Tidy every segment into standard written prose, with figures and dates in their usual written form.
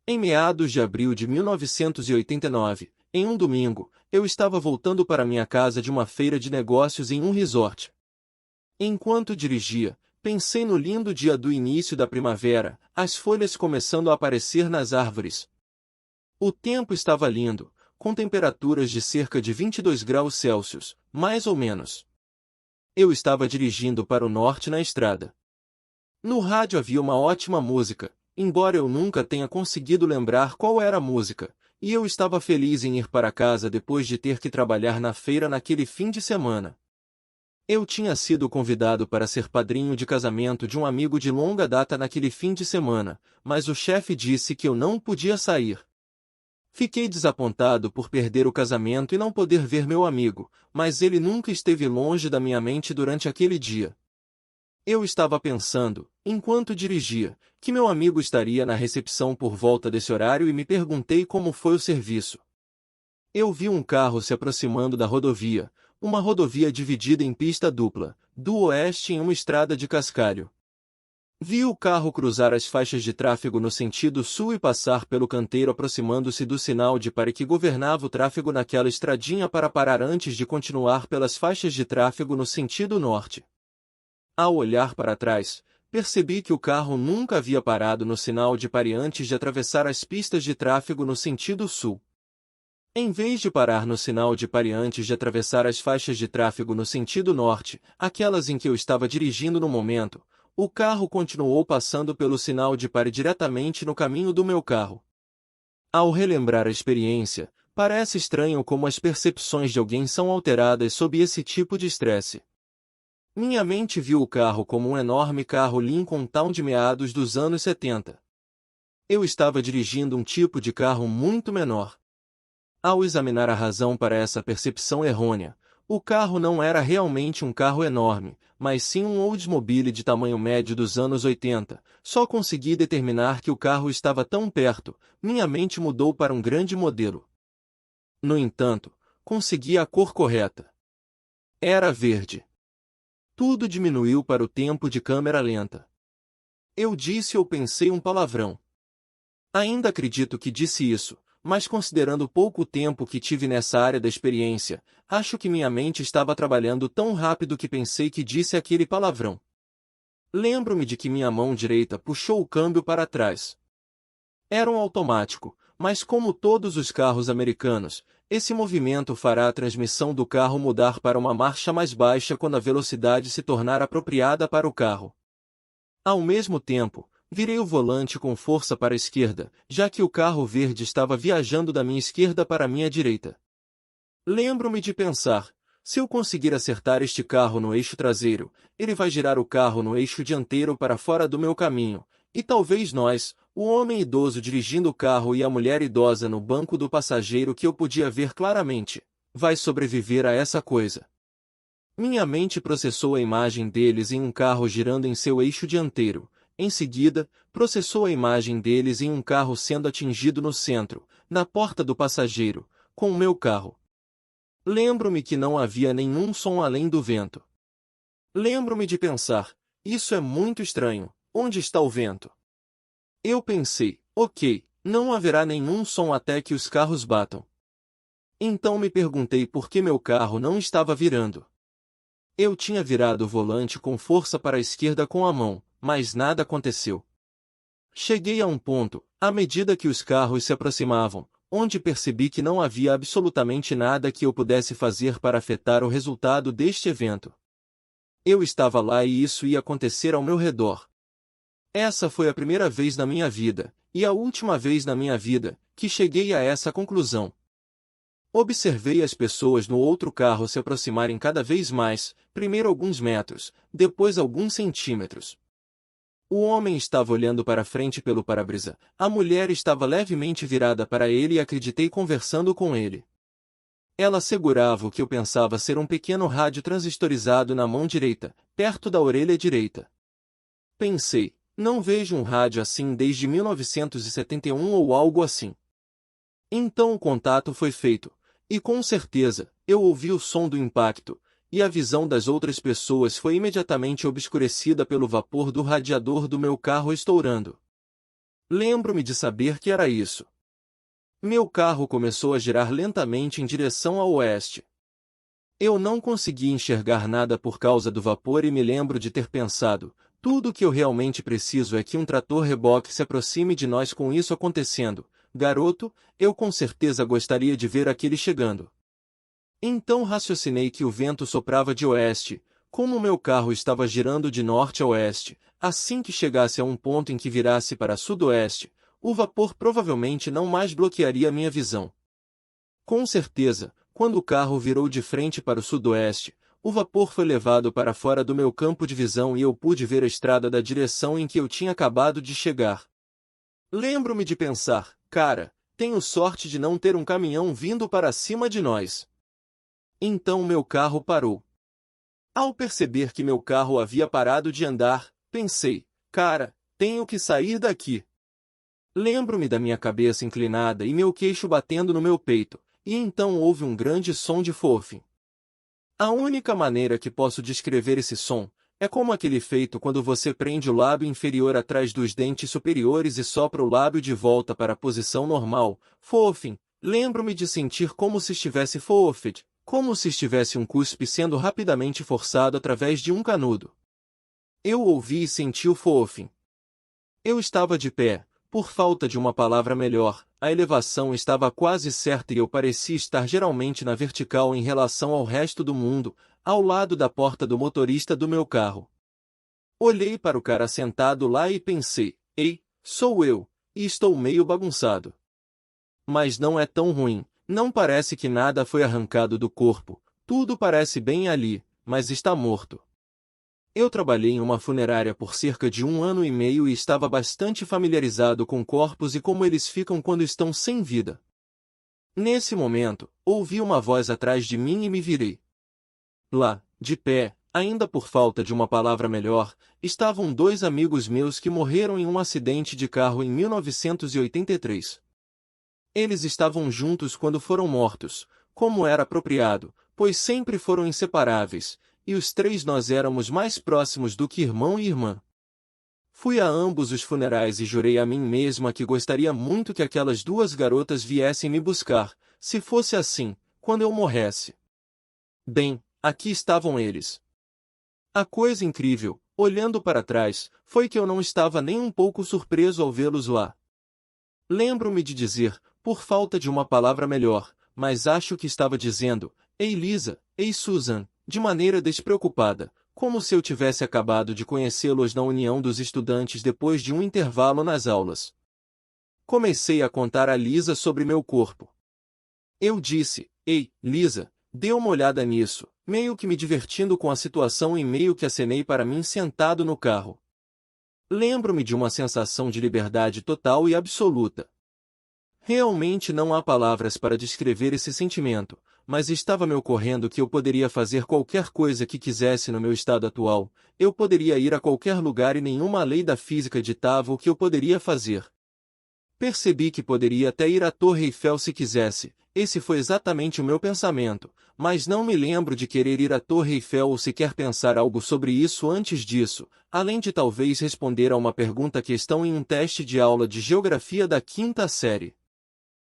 Em meados de abril de 1989, em um domingo, eu estava voltando para minha casa de uma feira de negócios em um resort. Enquanto dirigia, pensei no lindo dia do início da primavera, as folhas começando a aparecer nas árvores. O tempo estava lindo, com temperaturas de cerca de 22 graus Celsius, mais ou menos. Eu estava dirigindo para o norte na estrada. No rádio havia uma ótima música, embora eu nunca tenha conseguido lembrar qual era a música, e eu estava feliz em ir para casa depois de ter que trabalhar na feira naquele fim de semana. Eu tinha sido convidado para ser padrinho de casamento de um amigo de longa data naquele fim de semana, mas o chefe disse que eu não podia sair. Fiquei desapontado por perder o casamento e não poder ver meu amigo, mas ele nunca esteve longe da minha mente durante aquele dia. Eu estava pensando, enquanto dirigia, que meu amigo estaria na recepção por volta desse horário e me perguntei como foi o serviço. Eu vi um carro se aproximando da rodovia, uma rodovia dividida em pista dupla, do oeste em uma estrada de cascalho. Vi o carro cruzar as faixas de tráfego no sentido sul e passar pelo canteiro aproximando-se do sinal de pare que governava o tráfego naquela estradinha para parar antes de continuar pelas faixas de tráfego no sentido norte. Ao olhar para trás, percebi que o carro nunca havia parado no sinal de pare antes de atravessar as pistas de tráfego no sentido sul. Em vez de parar no sinal de pare antes de atravessar as faixas de tráfego no sentido norte, aquelas em que eu estava dirigindo no momento, o carro continuou passando pelo sinal de pare diretamente no caminho do meu carro. Ao relembrar a experiência, parece estranho como as percepções de alguém são alteradas sob esse tipo de estresse. Minha mente viu o carro como um enorme carro Lincoln Town de meados dos anos 70. Eu estava dirigindo um tipo de carro muito menor. Ao examinar a razão para essa percepção errônea, o carro não era realmente um carro enorme, mas sim um Oldsmobile de tamanho médio dos anos 80. Só consegui determinar que o carro estava tão perto, minha mente mudou para um grande modelo. No entanto, consegui a cor correta. Era verde. Tudo diminuiu para o tempo de câmera lenta. Eu disse ou pensei um palavrão. Ainda acredito que disse isso, mas considerando o pouco tempo que tive nessa área da experiência, acho que minha mente estava trabalhando tão rápido que pensei que disse aquele palavrão. Lembro-me de que minha mão direita puxou o câmbio para trás. Era um automático, mas como todos os carros americanos, esse movimento fará a transmissão do carro mudar para uma marcha mais baixa quando a velocidade se tornar apropriada para o carro. Ao mesmo tempo, virei o volante com força para a esquerda, já que o carro verde estava viajando da minha esquerda para a minha direita. Lembro-me de pensar, se eu conseguir acertar este carro no eixo traseiro, ele vai girar o carro no eixo dianteiro para fora do meu caminho, e talvez nós, o homem idoso dirigindo o carro e a mulher idosa no banco do passageiro que eu podia ver claramente, vai sobreviver a essa coisa. Minha mente processou a imagem deles em um carro girando em seu eixo dianteiro. Em seguida, processou a imagem deles em um carro sendo atingido no centro, na porta do passageiro, com o meu carro. Lembro-me que não havia nenhum som além do vento. Lembro-me de pensar, isso é muito estranho, onde está o vento? Eu pensei, ok, não haverá nenhum som até que os carros batam. Então me perguntei por que meu carro não estava virando. Eu tinha virado o volante com força para a esquerda com a mão, mas nada aconteceu. Cheguei a um ponto, à medida que os carros se aproximavam, onde percebi que não havia absolutamente nada que eu pudesse fazer para afetar o resultado deste evento. Eu estava lá e isso ia acontecer ao meu redor. Essa foi a primeira vez na minha vida, e a última vez na minha vida, que cheguei a essa conclusão. Observei as pessoas no outro carro se aproximarem cada vez mais, primeiro alguns metros, depois alguns centímetros. O homem estava olhando para frente pelo para-brisa, a mulher estava levemente virada para ele e acreditei conversando com ele. Ela segurava o que eu pensava ser um pequeno rádio transistorizado na mão direita, perto da orelha direita. Pensei, não vejo um rádio assim desde 1971 ou algo assim. Então o contato foi feito, e com certeza, eu ouvi o som do impacto, e a visão das outras pessoas foi imediatamente obscurecida pelo vapor do radiador do meu carro estourando. Lembro-me de saber que era isso. Meu carro começou a girar lentamente em direção ao oeste. Eu não consegui enxergar nada por causa do vapor e me lembro de ter pensado, tudo o que eu realmente preciso é que um trator-reboque se aproxime de nós com isso acontecendo. Garoto, eu com certeza gostaria de ver aquele chegando. Então raciocinei que o vento soprava de oeste, como o meu carro estava girando de norte a oeste, assim que chegasse a um ponto em que virasse para sudoeste, o vapor provavelmente não mais bloquearia minha visão. Com certeza, quando o carro virou de frente para o sudoeste, o vapor foi levado para fora do meu campo de visão e eu pude ver a estrada da direção em que eu tinha acabado de chegar. Lembro-me de pensar, cara, tenho sorte de não ter um caminhão vindo para cima de nós. Então meu carro parou. Ao perceber que meu carro havia parado de andar, pensei, cara, tenho que sair daqui. Lembro-me da minha cabeça inclinada e meu queixo batendo no meu peito, e então houve um grande som de fofim. A única maneira que posso descrever esse som é como aquele feito quando você prende o lábio inferior atrás dos dentes superiores e sopra o lábio de volta para a posição normal, fofim. Lembro-me de sentir como se estivesse fofed, como se estivesse um cuspe sendo rapidamente forçado através de um canudo. Eu ouvi e senti o fofim. Eu estava de pé, por falta de uma palavra melhor, a elevação estava quase certa e eu parecia estar geralmente na vertical em relação ao resto do mundo, ao lado da porta do motorista do meu carro. Olhei para o cara sentado lá e pensei, ei, sou eu, e estou meio bagunçado. Mas não é tão ruim, não parece que nada foi arrancado do corpo, tudo parece bem ali, mas está morto. Eu trabalhei em uma funerária por cerca de 1 ano e meio e estava bastante familiarizado com corpos e como eles ficam quando estão sem vida. Nesse momento, ouvi uma voz atrás de mim e me virei. Lá, de pé, ainda por falta de uma palavra melhor, estavam dois amigos meus que morreram em um acidente de carro em 1983. Eles estavam juntos quando foram mortos, como era apropriado, pois sempre foram inseparáveis, e os três nós éramos mais próximos do que irmão e irmã. Fui a ambos os funerais e jurei a mim mesma que gostaria muito que aquelas duas garotas viessem me buscar, se fosse assim, quando eu morresse. Bem, aqui estavam eles. A coisa incrível, olhando para trás, foi que eu não estava nem um pouco surpreso ao vê-los lá. Lembro-me de dizer, por falta de uma palavra melhor, mas acho que estava dizendo, ei Lisa, ei Susan, de maneira despreocupada, como se eu tivesse acabado de conhecê-los na união dos estudantes depois de um intervalo nas aulas. Comecei a contar a Lisa sobre meu corpo. Eu disse, ei, Lisa, dê uma olhada nisso, meio que me divertindo com a situação e meio que acenei para mim sentado no carro. Lembro-me de uma sensação de liberdade total e absoluta. Realmente não há palavras para descrever esse sentimento, mas estava me ocorrendo que eu poderia fazer qualquer coisa que quisesse no meu estado atual, eu poderia ir a qualquer lugar e nenhuma lei da física ditava o que eu poderia fazer. Percebi que poderia até ir à Torre Eiffel se quisesse, esse foi exatamente o meu pensamento, mas não me lembro de querer ir à Torre Eiffel ou sequer pensar algo sobre isso antes disso, além de talvez responder a uma pergunta-questão em um teste de aula de geografia da quinta série.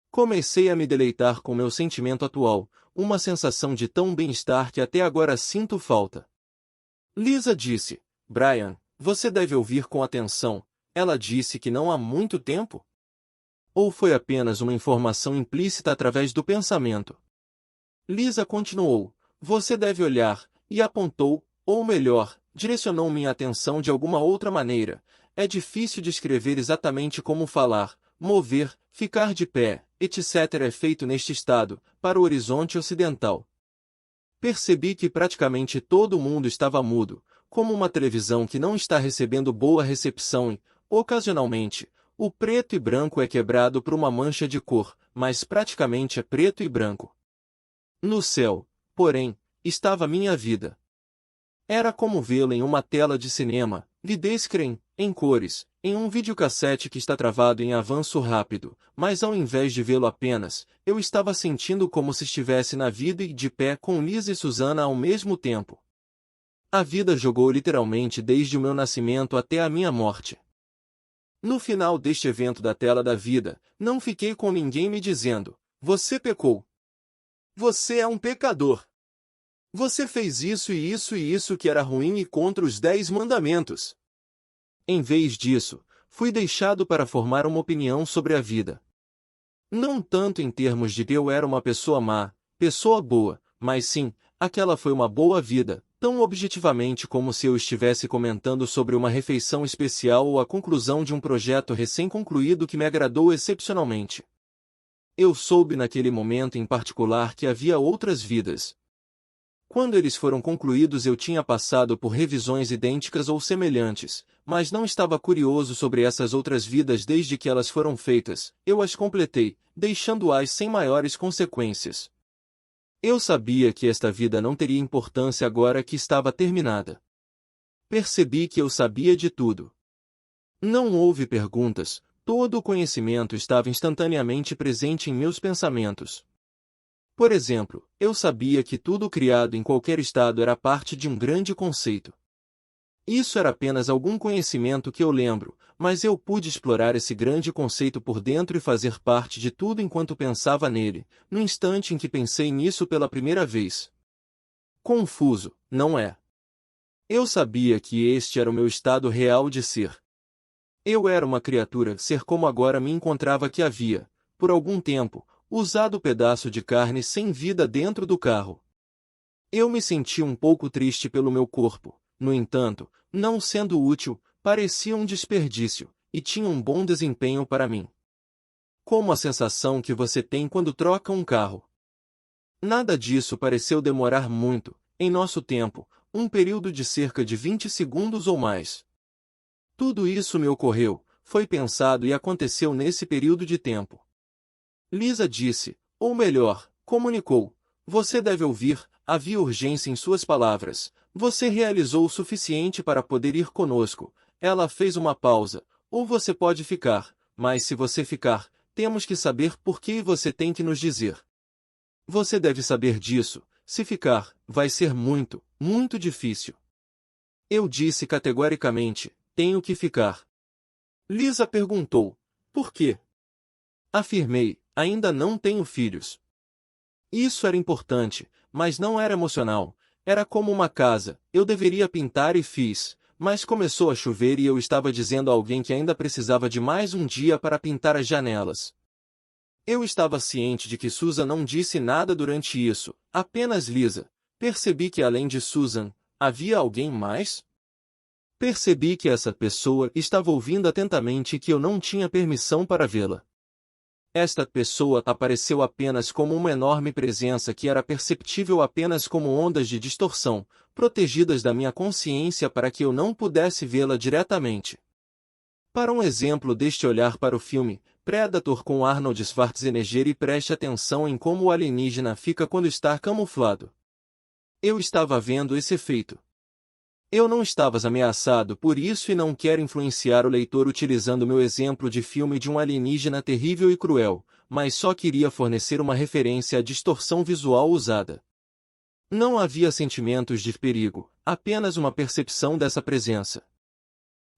Comecei a me deleitar com meu sentimento atual, uma sensação de tão bem-estar que até agora sinto falta. Lisa disse, Brian, você deve ouvir com atenção, ela disse que não há muito tempo? Ou foi apenas uma informação implícita através do pensamento? Lisa continuou, você deve olhar, e apontou, ou melhor, direcionou minha atenção de alguma outra maneira. É difícil descrever exatamente como falar, mover, ficar de pé, etc. é feito neste estado, para o horizonte ocidental. Percebi que praticamente todo mundo estava mudo, como uma televisão que não está recebendo boa recepção e, ocasionalmente, o preto e branco é quebrado por uma mancha de cor, mas praticamente é preto e branco. No céu, porém, estava minha vida. Era como vê-la em uma tela de cinema, widescreen, em cores, em um videocassete que está travado em avanço rápido, mas ao invés de vê-lo apenas, eu estava sentindo como se estivesse na vida e de pé com Lisa e Susana ao mesmo tempo. A vida jogou literalmente desde o meu nascimento até a minha morte. No final deste evento da tela da vida, não fiquei com ninguém me dizendo: você pecou. Você é um pecador. Você fez isso e isso e isso que era ruim e contra os 10 mandamentos. Em vez disso, fui deixado para formar uma opinião sobre a vida. Não tanto em termos de que eu era uma pessoa má, pessoa boa, mas sim, aquela foi uma boa vida, tão objetivamente como se eu estivesse comentando sobre uma refeição especial ou a conclusão de um projeto recém-concluído que me agradou excepcionalmente. Eu soube naquele momento em particular que havia outras vidas. Quando eles foram concluídos eu tinha passado por revisões idênticas ou semelhantes, mas não estava curioso sobre essas outras vidas desde que elas foram feitas, eu as completei, deixando-as sem maiores consequências. Eu sabia que esta vida não teria importância agora que estava terminada. Percebi que eu sabia de tudo. Não houve perguntas, todo o conhecimento estava instantaneamente presente em meus pensamentos. Por exemplo, eu sabia que tudo criado em qualquer estado era parte de um grande conceito. Isso era apenas algum conhecimento que eu lembro, mas eu pude explorar esse grande conceito por dentro e fazer parte de tudo enquanto pensava nele, no instante em que pensei nisso pela primeira vez. Confuso, não é? Eu sabia que este era o meu estado real de ser. Eu era uma criatura, ser como agora me encontrava que havia, por algum tempo, usado o pedaço de carne sem vida dentro do carro. Eu me senti um pouco triste pelo meu corpo, no entanto, não sendo útil, parecia um desperdício, e tinha um bom desempenho para mim. Como a sensação que você tem quando troca um carro. Nada disso pareceu demorar muito, em nosso tempo, um período de cerca de 20 segundos ou mais. Tudo isso me ocorreu, foi pensado e aconteceu nesse período de tempo. Lisa disse, ou melhor, comunicou. Você deve ouvir, havia urgência em suas palavras. Você realizou o suficiente para poder ir conosco. Ela fez uma pausa. Ou você pode ficar, mas se você ficar, temos que saber por que você tem que nos dizer. Você deve saber disso. Se ficar, vai ser muito, muito difícil. Eu disse categoricamente, tenho que ficar. Lisa perguntou, por quê? Afirmei, ainda não tenho filhos. Isso era importante, mas não era emocional. Era como uma casa, eu deveria pintar e fiz, mas começou a chover e eu estava dizendo a alguém que ainda precisava de mais um dia para pintar as janelas. Eu estava ciente de que Susan não disse nada durante isso, apenas Lisa. Percebi que além de Susan, havia alguém mais? Percebi que essa pessoa estava ouvindo atentamente e que eu não tinha permissão para vê-la. Esta pessoa apareceu apenas como uma enorme presença que era perceptível apenas como ondas de distorção, protegidas da minha consciência para que eu não pudesse vê-la diretamente. Para um exemplo deste olhar para o filme Predator com Arnold Schwarzenegger e preste atenção em como o alienígena fica quando está camuflado. Eu estava vendo esse efeito. Eu não estava ameaçado por isso e não quero influenciar o leitor utilizando meu exemplo de filme de um alienígena terrível e cruel, mas só queria fornecer uma referência à distorção visual usada. Não havia sentimentos de perigo, apenas uma percepção dessa presença.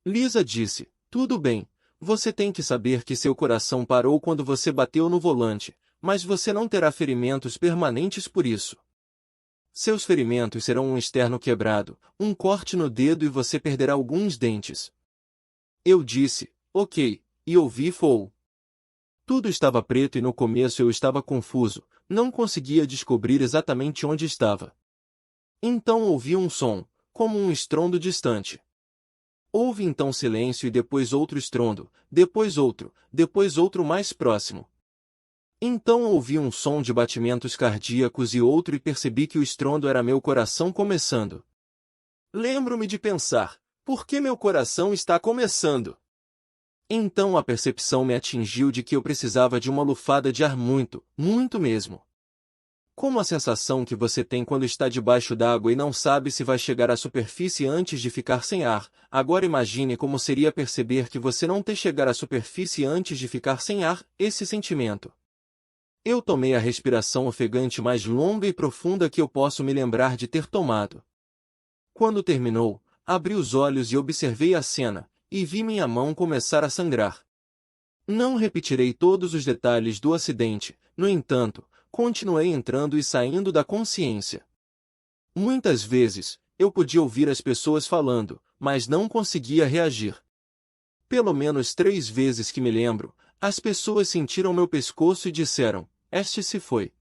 Lisa disse, tudo bem, você tem que saber que seu coração parou quando você bateu no volante, mas você não terá ferimentos permanentes por isso. Seus ferimentos serão um externo quebrado, um corte no dedo e você perderá alguns dentes. Eu disse, ok, e ouvi Fou. Tudo estava preto e no começo eu estava confuso, não conseguia descobrir exatamente onde estava. Então ouvi um som, como um estrondo distante. Houve então silêncio e depois outro estrondo, depois outro mais próximo. Então ouvi um som de batimentos cardíacos e outro e percebi que o estrondo era meu coração começando. Lembro-me de pensar, por que meu coração está começando? Então a percepção me atingiu de que eu precisava de uma lufada de ar muito, muito mesmo. Como a sensação que você tem quando está debaixo d'água e não sabe se vai chegar à superfície antes de ficar sem ar, agora imagine como seria perceber que você não ter chegar à superfície antes de ficar sem ar, esse sentimento. Eu tomei a respiração ofegante mais longa e profunda que eu posso me lembrar de ter tomado. Quando terminou, abri os olhos e observei a cena, e vi minha mão começar a sangrar. Não repetirei todos os detalhes do acidente, no entanto, continuei entrando e saindo da consciência. Muitas vezes, eu podia ouvir as pessoas falando, mas não conseguia reagir. Pelo menos 3 vezes que me lembro, as pessoas sentiram meu pescoço e disseram, este se foi.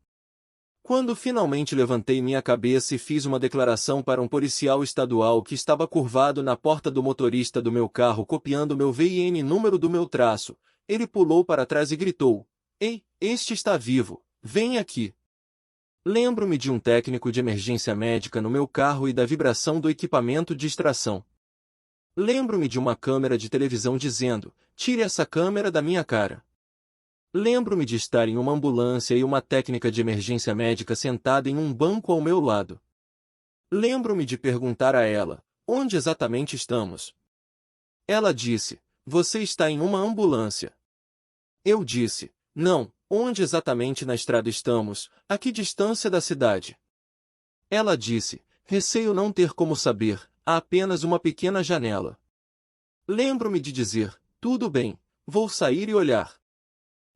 Quando finalmente levantei minha cabeça e fiz uma declaração para um policial estadual que estava curvado na porta do motorista do meu carro copiando meu VIN número do meu traço, ele pulou para trás e gritou, ei, este está vivo, vem aqui. Lembro-me de um técnico de emergência médica no meu carro e da vibração do equipamento de extração. Lembro-me de uma câmera de televisão dizendo, tire essa câmera da minha cara. Lembro-me de estar em uma ambulância e uma técnica de emergência médica sentada em um banco ao meu lado. Lembro-me de perguntar a ela, onde exatamente estamos? Ela disse, você está em uma ambulância. Eu disse, não, onde exatamente na estrada estamos, a que distância da cidade? Ela disse, receio não ter como saber, há apenas uma pequena janela. Lembro-me de dizer, tudo bem, vou sair e olhar.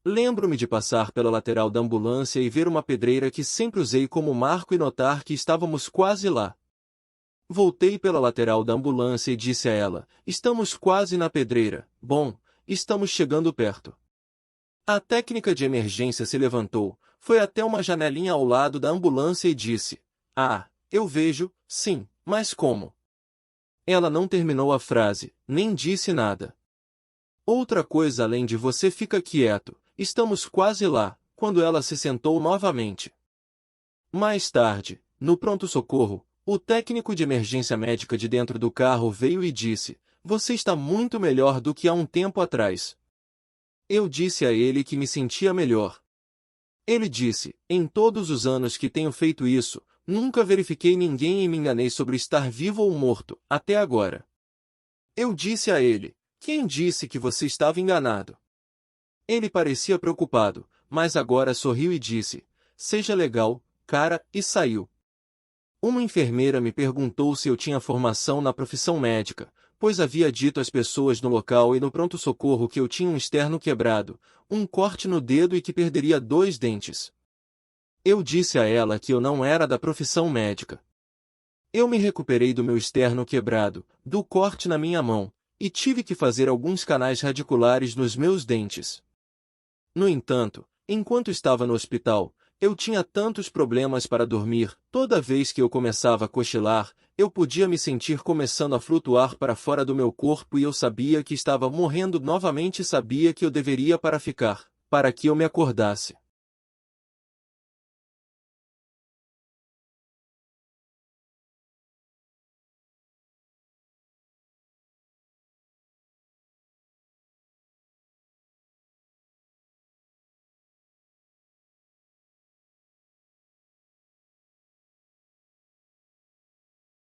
Lembro-me de passar pela lateral da ambulância e ver uma pedreira que sempre usei como marco e notar que estávamos quase lá. Voltei pela lateral da ambulância e disse a ela, estamos quase na pedreira, bom, estamos chegando perto. A técnica de emergência se levantou, foi até uma janelinha ao lado da ambulância e disse, ah, eu vejo, sim, mas como? Ela não terminou a frase, nem disse nada. Outra coisa além de você fica quieto, estamos quase lá, quando ela se sentou novamente. Mais tarde, no pronto-socorro, o técnico de emergência médica de dentro do carro veio e disse, você está muito melhor do que há um tempo atrás. Eu disse a ele que me sentia melhor. Ele disse, em todos os anos que tenho feito isso, nunca verifiquei ninguém e me enganei sobre estar vivo ou morto, até agora. Eu disse a ele, quem disse que você estava enganado? Ele parecia preocupado, mas agora sorriu e disse, seja legal, cara, e saiu. Uma enfermeira me perguntou se eu tinha formação na profissão médica, pois havia dito às pessoas no local e no pronto-socorro que eu tinha um externo quebrado, um corte no dedo e que perderia 2 dentes. Eu disse a ela que eu não era da profissão médica. Eu me recuperei do meu externo quebrado, do corte na minha mão, e tive que fazer alguns canais radiculares nos meus dentes. No entanto, enquanto estava no hospital, eu tinha tantos problemas para dormir, toda vez que eu começava a cochilar, eu podia me sentir começando a flutuar para fora do meu corpo e eu sabia que estava morrendo novamente e sabia que eu deveria para ficar, para que eu me acordasse.